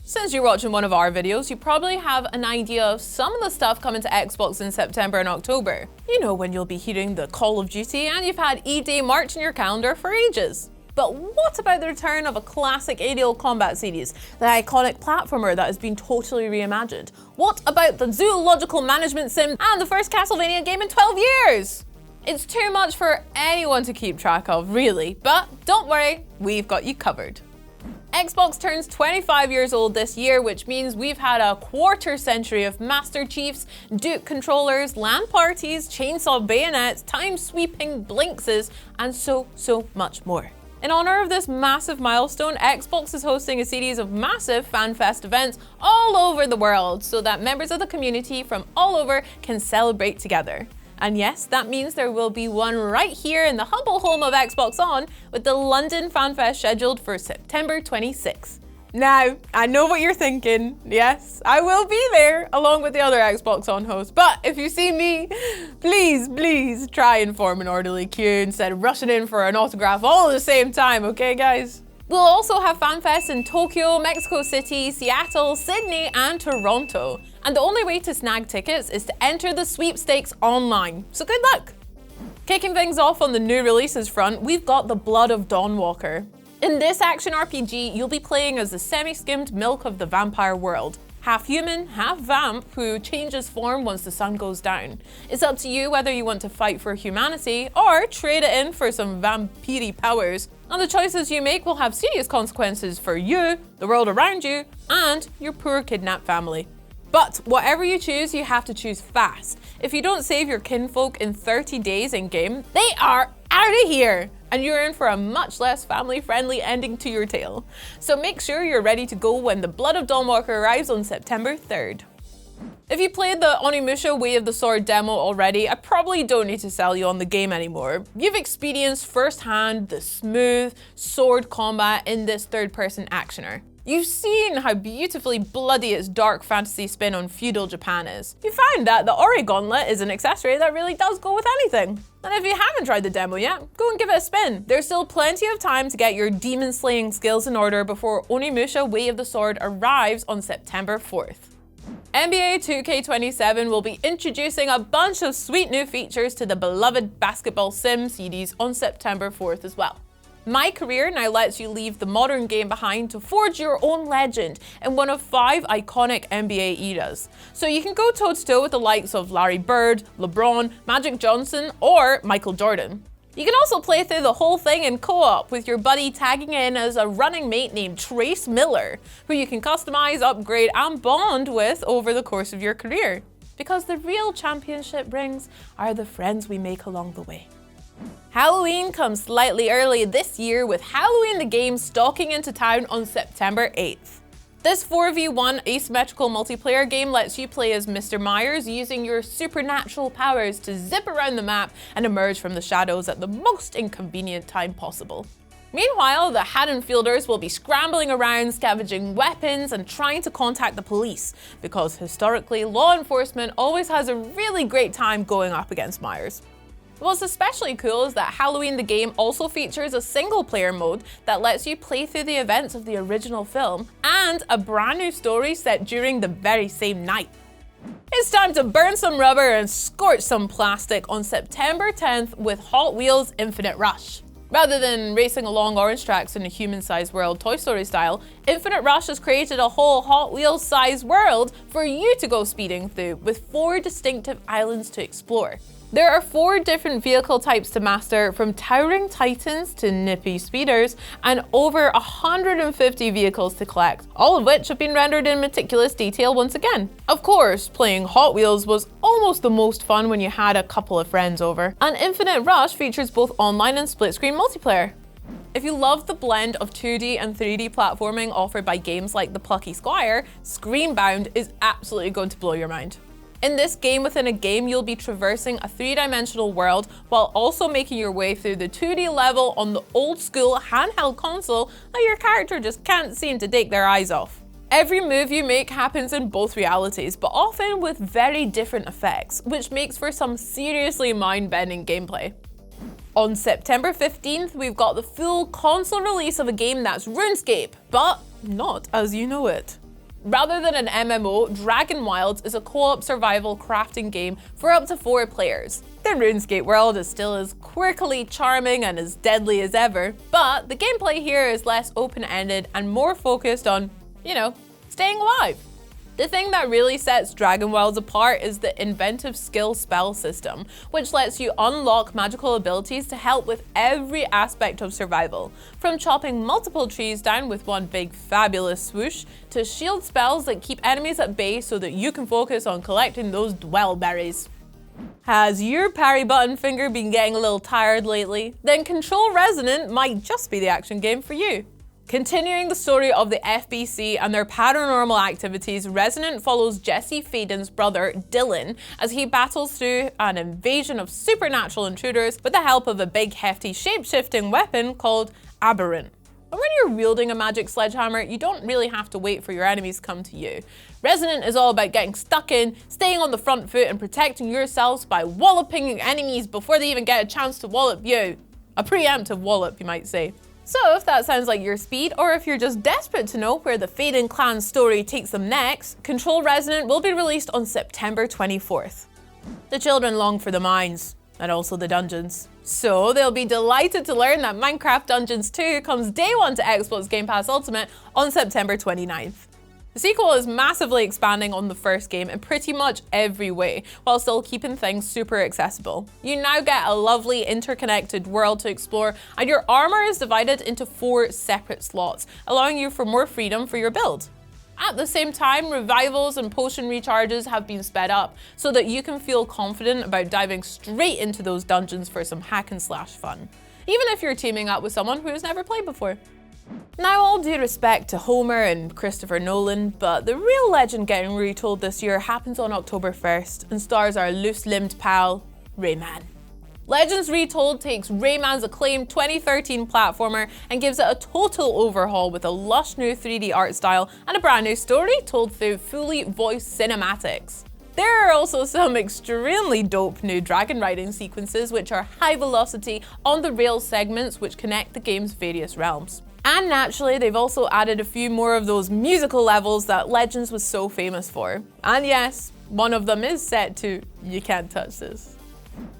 Since you're watching one of our videos, you probably have an idea of some of the stuff coming to Xbox in September and October. You know, when you'll be hearing the Call of Duty and you've had E-Day March in your calendar for ages. But what about the return of a classic aerial combat series, the iconic platformer that has been totally reimagined? What about the zoological management sim and the first Castlevania game in 12 years? It's too much for anyone to keep track of, really, but don't worry, we've got you covered. Xbox turns 25 years old this year, which means we've had a quarter century of Master Chiefs, Duke controllers, LAN parties, chainsaw bayonets, time-sweeping blinkses, and so much more. In honor of this massive milestone, Xbox is hosting a series of massive FanFest events all over the world so that members of the community from all over can celebrate together. And yes, that means there will be one right here in the humble home of Xbox On, with the London FanFest scheduled for September 26th. Now, I know what you're thinking. Yes, I will be there along with the other Xbox On hosts, but if you see me, please try and form an orderly queue instead of rushing in for an autograph all at the same time, okay guys? We'll also have FanFest in Tokyo, Mexico City, Seattle, Sydney, and Toronto. And the only way to snag tickets is to enter the sweepstakes online. So good luck! Kicking things off on the new releases front, we've got The Blood of Dawnwalker. In this action RPG, you'll be playing as the semi-skimmed milk of the vampire world. Half human, half vamp, who changes form once the sun goes down. It's up to you whether you want to fight for humanity or trade it in for some vampire powers. And the choices you make will have serious consequences for you, the world around you, and your poor kidnapped family. But whatever you choose, you have to choose fast. If you don't save your kinfolk in 30 days in-game, they are out of here! And you're in for a much less family-friendly ending to your tale. So make sure you're ready to go when The Blood of Dawnwalker arrives on September 3rd. If you played the Onimusha Way of the Sword demo already, I probably don't need to sell you on the game anymore. You've experienced firsthand the smooth sword combat in this third-person actioner. You've seen how beautifully bloody its dark fantasy spin on feudal Japan is. You found that the Ori Gauntlet is an accessory that really does go with anything. And if you haven't tried the demo yet, go and give it a spin. There's still plenty of time to get your demon slaying skills in order before Onimusha Way of the Sword arrives on September 4th. NBA 2K27 will be introducing a bunch of sweet new features to the beloved basketball sim series on September 4th as well. My Career now lets you leave the modern game behind to forge your own legend in one of 5 iconic NBA eras. So you can go toe-to-toe with the likes of Larry Bird, LeBron, Magic Johnson, or Michael Jordan. You can also play through the whole thing in co-op with your buddy tagging in as a running mate named Trace Miller, who you can customize, upgrade, and bond with over the course of your career. Because the real championship rings are the friends we make along the way. Halloween comes slightly early this year, with Halloween the game stalking into town on September 8th. This 4v1 asymmetrical multiplayer game lets you play as Mr. Myers, using your supernatural powers to zip around the map and emerge from the shadows at the most inconvenient time possible. Meanwhile, the Haddonfielders will be scrambling around, scavenging weapons and trying to contact the police, because historically, law enforcement always has a really great time going up against Myers. What's especially cool is that Halloween the game also features a single-player mode that lets you play through the events of the original film, and a brand new story set during the very same night. It's time to burn some rubber and scorch some plastic on September 10th with Hot Wheels Infinite Rush. Rather than racing along orange tracks in a human-sized world Toy Story style, Infinite Rush has created a whole Hot Wheels-sized world for you to go speeding through, with 4 distinctive islands to explore. There are 4 different vehicle types to master, from towering titans to nippy speeders, and over 150 vehicles to collect, all of which have been rendered in meticulous detail once again. Of course, playing Hot Wheels was almost the most fun when you had a couple of friends over, and Infinite Rush features both online and split-screen multiplayer. If you love the blend of 2D and 3D platforming offered by games like The Plucky Squire, Screenbound is absolutely going to blow your mind. In this game within a game, you'll be traversing a 3-dimensional world while also making your way through the 2D level on the old school handheld console that your character just can't seem to take their eyes off. Every move you make happens in both realities, but often with very different effects, which makes for some seriously mind-bending gameplay. On September 15th, we've got the full console release of a game that's RuneScape, but not as you know it. Rather than an MMO, Dragon Wilds is a co-op survival crafting game for up to 4 players. The RuneScape world is still as quirkily charming and as deadly as ever, but the gameplay here is less open-ended and more focused on, staying alive. The thing that really sets Dragon Wilds apart is the inventive skill spell system, which lets you unlock magical abilities to help with every aspect of survival. From chopping multiple trees down with one big fabulous swoosh, to shield spells that keep enemies at bay so that you can focus on collecting those dwell berries. Has your parry button finger been getting a little tired lately? Then Control Resonant might just be the action game for you. Continuing the story of the FBC and their paranormal activities, Resonant follows Jesse Faden's brother, Dylan, as he battles through an invasion of supernatural intruders with the help of a big hefty shape-shifting weapon called Aberrant. But when you're wielding a magic sledgehammer, you don't really have to wait for your enemies to come to you. Resonant is all about getting stuck in, staying on the front foot and protecting yourselves by walloping enemies before they even get a chance to wallop you. A preemptive wallop, you might say. So if that sounds like your speed, or if you're just desperate to know where the Faden clan story takes them next, Control Resonant will be released on September 24th. The children long for the mines, and also the dungeons. So they'll be delighted to learn that Minecraft Dungeons 2 comes day one to Xbox Game Pass Ultimate on September 29th. The sequel is massively expanding on the first game in pretty much every way, while still keeping things super accessible. You now get a lovely interconnected world to explore, and your armor is divided into 4 separate slots, allowing you for more freedom for your build. At the same time, revivals and potion recharges have been sped up, so that you can feel confident about diving straight into those dungeons for some hack and slash fun, even if you're teaming up with someone who has never played before. Now, all due respect to Homer and Christopher Nolan, but the real legend getting retold this year happens on October 1st and stars our loose-limbed pal, Rayman. Legends Retold takes Rayman's acclaimed 2013 platformer and gives it a total overhaul with a lush new 3D art style and a brand new story told through fully voiced cinematics. There are also some extremely dope new dragon riding sequences which are high velocity on the rail segments which connect the game's various realms. And naturally, they've also added a few more of those musical levels that Legends was so famous for. And yes, one of them is set to You Can't Touch This.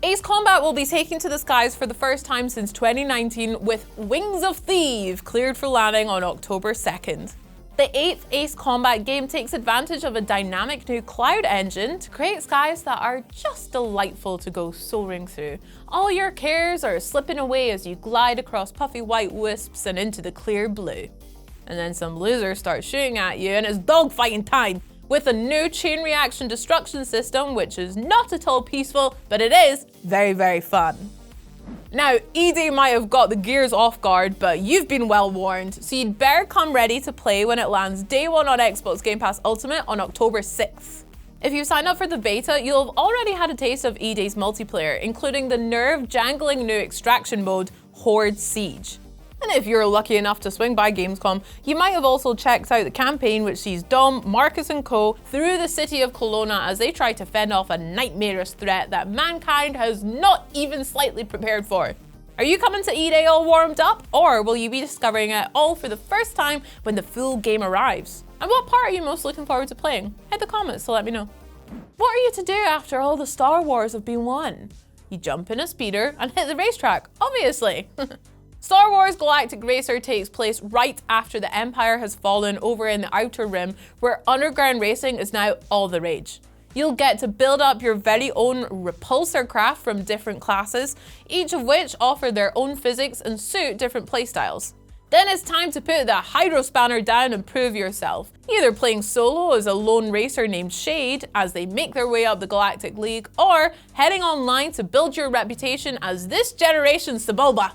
Ace Combat will be taking to the skies for the first time since 2019 with Wings of Thief cleared for landing on October 2nd. The 8th Ace Combat game takes advantage of a dynamic new cloud engine to create skies that are just delightful to go soaring through. All your cares are slipping away as you glide across puffy white wisps and into the clear blue. And then some losers start shooting at you and it's dogfighting time with a new chain reaction destruction system which is not at all peaceful, but it is very, very fun. Now, E-Day might have got the gears off guard, but you've been well warned, so you'd better come ready to play when it lands day one on Xbox Game Pass Ultimate on October 6th. If you signed up for the beta, you'll have already had a taste of E-Day's multiplayer, including the nerve-jangling new extraction mode, Horde Siege. And if you're lucky enough to swing by Gamescom, you might have also checked out the campaign which sees Dom, Marcus and co. through the city of Kelowna as they try to fend off a nightmarish threat that mankind has not even slightly prepared for. Are you coming to E-Day all warmed up, or will you be discovering it all for the first time when the full game arrives? And what part are you most looking forward to playing? Hit the comments to let me know. What are you to do after all the Star Wars have been won? You jump in a speeder and hit the racetrack, obviously. Star Wars Galactic Racer takes place right after the Empire has fallen over in the Outer Rim, where underground racing is now all the rage. You'll get to build up your very own repulsor craft from different classes, each of which offer their own physics and suit different playstyles. Then it's time to put the Hydro Spanner down and prove yourself, either playing solo as a lone racer named Shade as they make their way up the Galactic League, or heading online to build your reputation as this generation's Sebulba.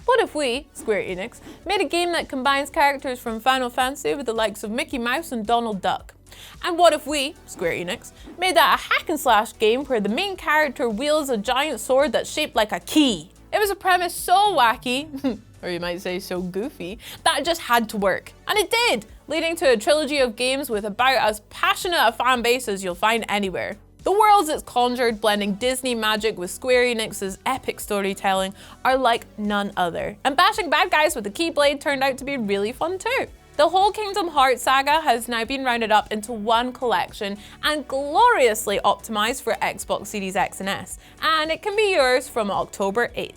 What if we, Square Enix, made a game that combines characters from Final Fantasy with the likes of Mickey Mouse and Donald Duck? And what if we, Square Enix, made that a hack and slash game where the main character wields a giant sword that's shaped like a key? It was a premise so wacky, or you might say so goofy, that it just had to work. And it did, leading to a trilogy of games with about as passionate a fan base as you'll find anywhere. The worlds it's conjured, blending Disney magic with Square Enix's epic storytelling, are like none other. And bashing bad guys with the Keyblade turned out to be really fun too. The whole Kingdom Hearts saga has now been rounded up into one collection and gloriously optimized for Xbox Series X and S, and it can be yours from October 8th.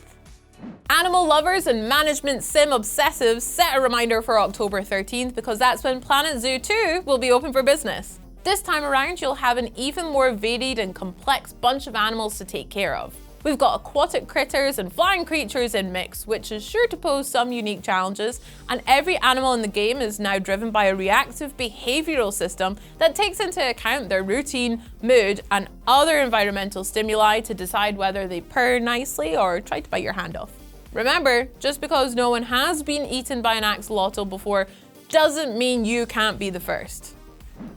Animal lovers and management sim obsessives, set a reminder for October 13th because that's when Planet Zoo 2 will be open for business. This time around, you'll have an even more varied and complex bunch of animals to take care of. We've got aquatic critters and flying creatures in mix, which is sure to pose some unique challenges, and every animal in the game is now driven by a reactive behavioral system that takes into account their routine, mood, and other environmental stimuli to decide whether they purr nicely or try to bite your hand off. Remember, just because no one has been eaten by an axolotl before doesn't mean you can't be the first.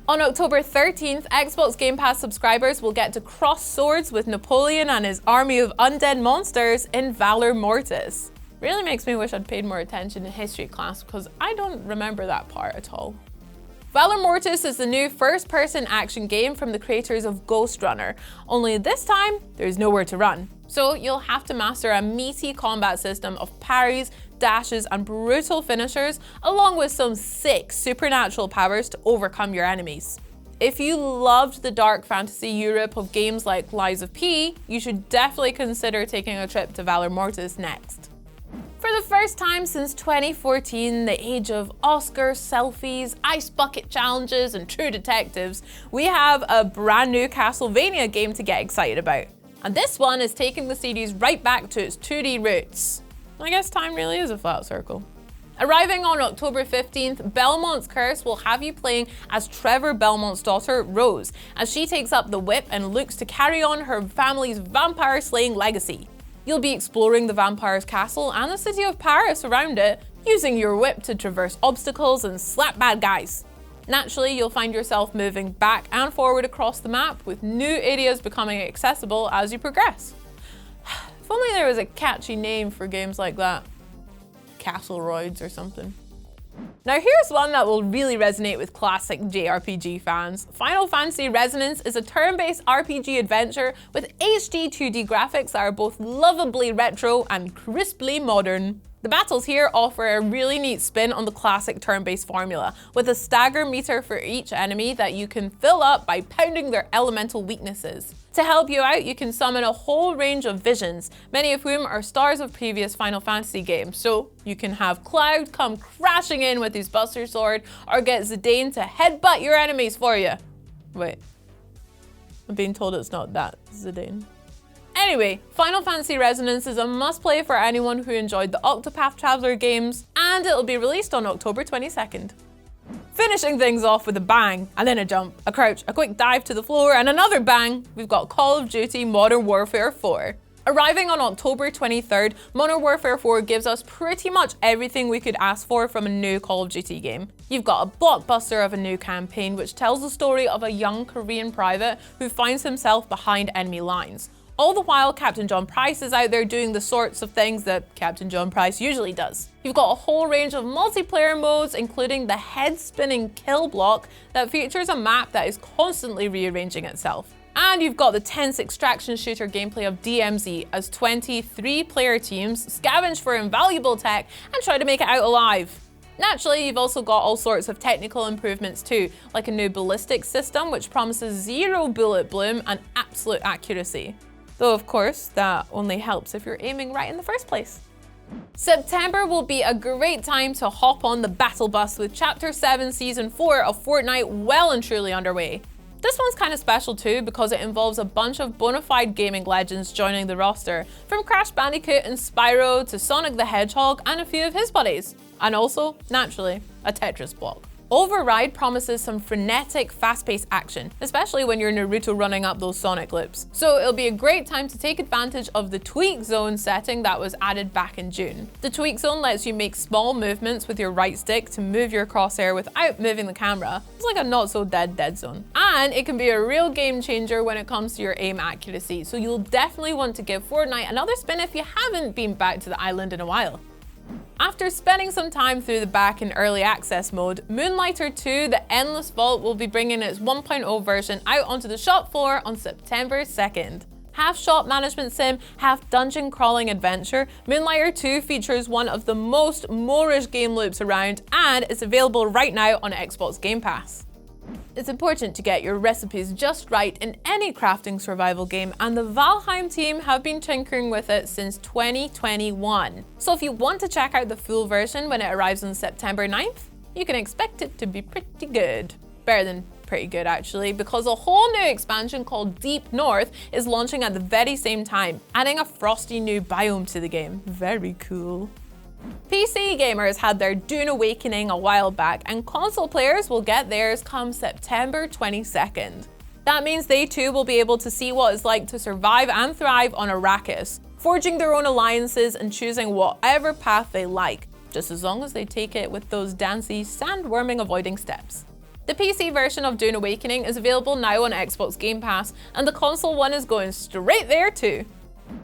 On October 13th, Xbox Game Pass subscribers will get to cross swords with Napoleon and his army of undead monsters in Valor Mortis. Really makes me wish I'd paid more attention in history class because I don't remember that part at all. Valor Mortis is the new first-person action game from the creators of Ghost Runner, only this time there's nowhere to run. So you'll have to master a meaty combat system of parries, dashes, and brutal finishers, along with some sick supernatural powers to overcome your enemies. If you loved the dark fantasy Europe of games like Lies of P, you should definitely consider taking a trip to Valor Mortis next. For the first time since 2014, the age of Oscar selfies, ice bucket challenges, and true detectives, we have a brand new Castlevania game to get excited about. And this one is taking the series right back to its 2D roots. I guess time really is a flat circle. Arriving on October 15th, Belmont's Curse will have you playing as Trevor Belmont's daughter, Rose, as she takes up the whip and looks to carry on her family's vampire-slaying legacy. You'll be exploring the vampire's castle and the city of Paris around it, using your whip to traverse obstacles and slap bad guys. Naturally, you'll find yourself moving back and forward across the map, with new areas becoming accessible as you progress. If only there was a catchy name for games like that. Castleroids or something. Now here's one that will really resonate with classic JRPG fans. Final Fantasy Resonance is a turn-based RPG adventure with HD 2D graphics that are both lovably retro and crisply modern. The battles here offer a really neat spin on the classic turn-based formula, with a stagger meter for each enemy that you can fill up by pounding their elemental weaknesses. To help you out, you can summon a whole range of visions, many of whom are stars of previous Final Fantasy games. So you can have Cloud come crashing in with his Buster Sword, or get Zidane to headbutt your enemies for you. Wait, I'm being told it's not that Zidane. Anyway, Final Fantasy Resonance is a must-play for anyone who enjoyed the Octopath Traveler games, and it'll be released on October 22nd. Finishing things off with a bang, and then a jump, a crouch, a quick dive to the floor, and another bang, we've got Call of Duty Modern Warfare 4. Arriving on October 23rd, Modern Warfare 4 gives us pretty much everything we could ask for from a new Call of Duty game. You've got a blockbuster of a new campaign which tells the story of a young Korean private who finds himself behind enemy lines. All the while, Captain John Price is out there doing the sorts of things that Captain John Price usually does. You've got a whole range of multiplayer modes, including the head-spinning kill block that features a map that is constantly rearranging itself. And you've got the tense extraction shooter gameplay of DMZ as 23-player teams scavenge for invaluable tech and try to make it out alive. Naturally, you've also got all sorts of technical improvements too, like a new ballistics system which promises zero bullet bloom and absolute accuracy. Though of course, that only helps if you're aiming right in the first place. September will be a great time to hop on the battle bus with Chapter 7 Season 4 of Fortnite well and truly underway. This one's kind of special too because it involves a bunch of bona fide gaming legends joining the roster, from Crash Bandicoot and Spyro to Sonic the Hedgehog and a few of his buddies. And also, naturally, a Tetris block. Override promises some frenetic, fast-paced action, especially when you're Naruto running up those Sonic loops. So it'll be a great time to take advantage of the Tweak Zone setting that was added back in June. The Tweak Zone lets you make small movements with your right stick to move your crosshair without moving the camera. It's like a not-so-dead dead zone. And it can be a real game changer when it comes to your aim accuracy, so you'll definitely want to give Fortnite another spin if you haven't been back to the island in a while. After spending some time through the back in early access mode, Moonlighter 2 The Endless Vault will be bringing its 1.0 version out onto the shop floor on September 2nd. half shop management sim, half dungeon crawling adventure, Moonlighter 2 features one of the most Moorish game loops around and is available right now on Xbox Game Pass. It's important to get your recipes just right in any crafting survival game, and the Valheim team have been tinkering with it since 2021. So if you want to check out the full version when it arrives on September 9th, you can expect it to be pretty good. Better than pretty good actually, because a whole new expansion called Deep North is launching at the very same time, adding a frosty new biome to the game. Very cool. PC gamers had their Dune Awakening a while back, and console players will get theirs come September 22nd. That means they too will be able to see what it's like to survive and thrive on Arrakis, forging their own alliances and choosing whatever path they like, just as long as they take it with those dancey, sandworming avoiding steps. The PC version of Dune Awakening is available now on Xbox Game Pass, and the console one is going straight there too.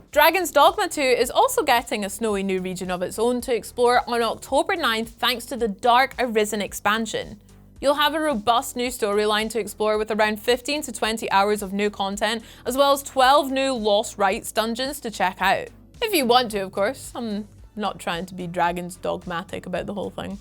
Dragon's Dogma 2 is also getting a snowy new region of its own to explore on October 9th thanks to the Dark Arisen expansion. You'll have a robust new storyline to explore with around 15 to 20 hours of new content, as well as 12 new Lost Rites dungeons to check out. If you want to, of course. I'm not trying to be Dragon's dogmatic about the whole thing.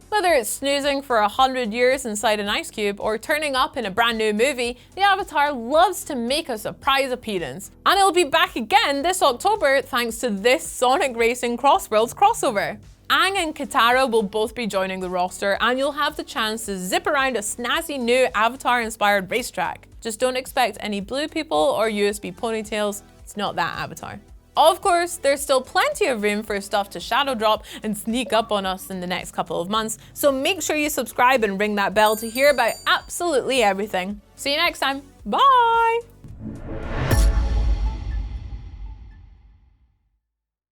Whether it's snoozing for 100 years inside an ice cube or turning up in a brand new movie, the Avatar loves to make a surprise appearance. And it'll be back again this October thanks to this Sonic Racing Crossworlds crossover. Aang and Katara will both be joining the roster, and you'll have the chance to zip around a snazzy new Avatar-inspired racetrack. Just don't expect any blue people or USB ponytails. It's not that Avatar. Of course, there's still plenty of room for stuff to shadow drop and sneak up on us in the next couple of months, so make sure you subscribe and ring that bell to hear about absolutely everything. See you next time. Bye!